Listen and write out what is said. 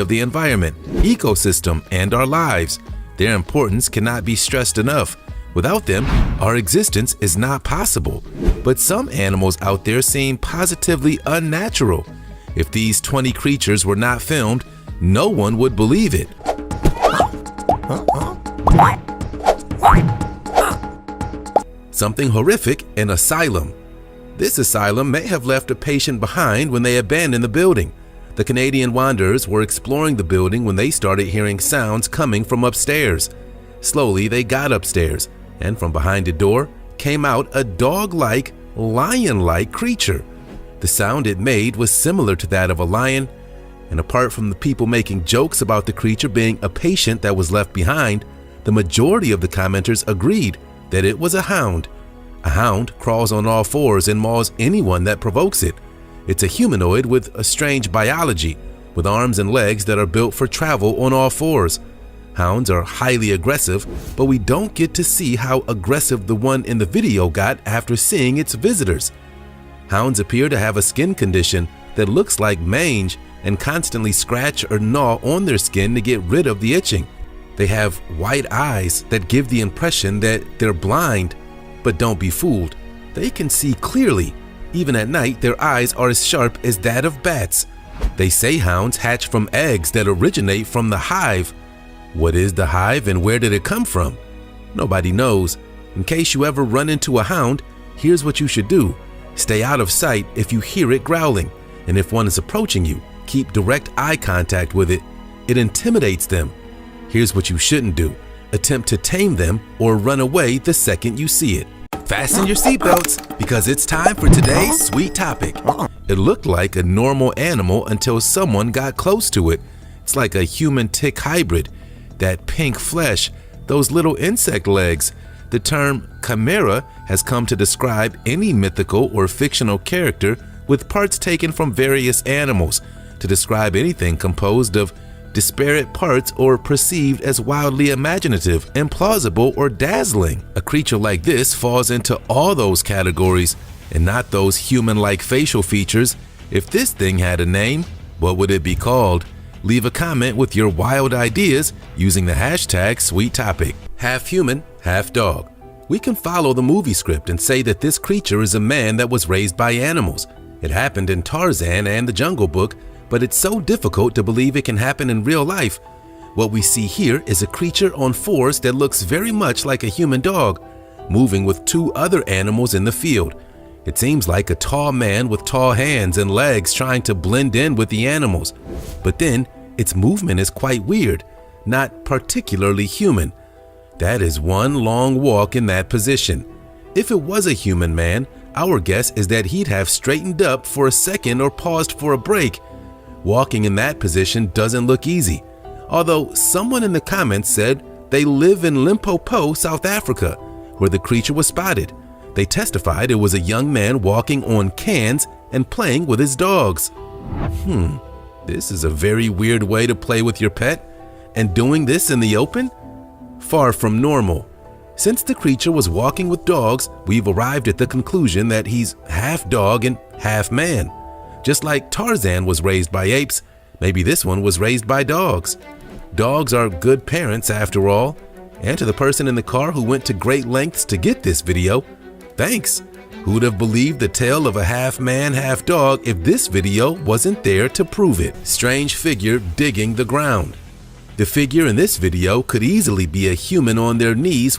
of the environment, ecosystem, and our lives. Their importance cannot be stressed enough. Without them, our existence is not possible. But some animals out there seem positively unnatural. If these 20 creatures were not filmed, no one would believe it. Something horrific in Asylum. This asylum may have left a patient behind when they abandoned the building. The Canadian wanderers were exploring the building when they started hearing sounds coming from upstairs. Slowly, they got upstairs, and from behind the door came out a dog-like, lion-like creature. The sound it made was similar to that of a lion, and apart from the people making jokes about the creature being a patient that was left behind, the majority of the commenters agreed that it was a hound. A hound crawls on all fours and maws anyone that provokes it. It's a humanoid with a strange biology, with arms and legs that are built for travel on all fours. Hounds are highly aggressive, but we don't get to see how aggressive the one in the video got after seeing its visitors. Hounds appear to have a skin condition that looks like mange and constantly scratch or gnaw on their skin to get rid of the itching. They have white eyes that give the impression that they're blind, but don't be fooled. They can see clearly. Even at night, their eyes are as sharp as that of bats. They say hounds hatch from eggs that originate from the hive. What is the hive and where did it come from? Nobody knows. In case you ever run into a hound, here's what you should do. Stay out of sight if you hear it growling, and if one is approaching you, keep direct eye contact with it. It intimidates them. Here's what you shouldn't do. Attempt to tame them or run away the second you see it. Fasten your seatbelts because it's time for today's sweet topic. It looked like a normal animal until someone got close to it. It's like a human-tick hybrid. That pink flesh, those little insect legs. The term chimera has come to describe any mythical or fictional character with parts taken from various animals, to describe anything composed of disparate parts or perceived as wildly imaginative, implausible, or dazzling. A creature like this falls into all those categories and not those human-like facial features. If this thing had a name, what would it be called? Leave a comment with your wild ideas using the hashtag #SweetTopic. Half human, half dog. We can follow the movie script and say that this creature is a man that was raised by animals. It happened in Tarzan and the Jungle Book, but it's so difficult to believe it can happen in real life. What we see here is a creature on fours that looks very much like a human dog, moving with two other animals in the field. It seems like a tall man with tall hands and legs trying to blend in with the animals. But then, its movement is quite weird, not particularly human. That is one long walk in that position. If it was a human man, our guess is that he'd have straightened up for a second or paused for a break. Walking in that position doesn't look easy. Although someone in the comments said they live in Limpopo, South Africa, where the creature was spotted. They testified it was a young man walking on cans and playing with his dogs. This is a very weird way to play with your pet, and doing this in the open? Far from normal. Since the creature was walking with dogs, we've arrived at the conclusion that he's half dog and half man. Just like Tarzan was raised by apes, maybe this one was raised by dogs. Dogs are good parents after all. And to the person in the car who went to great lengths to get this video, thanks. Who'd have believed the tale of a half man, half dog if this video wasn't there to prove it? Strange figure digging the ground. The figure in this video could easily be a human on their knees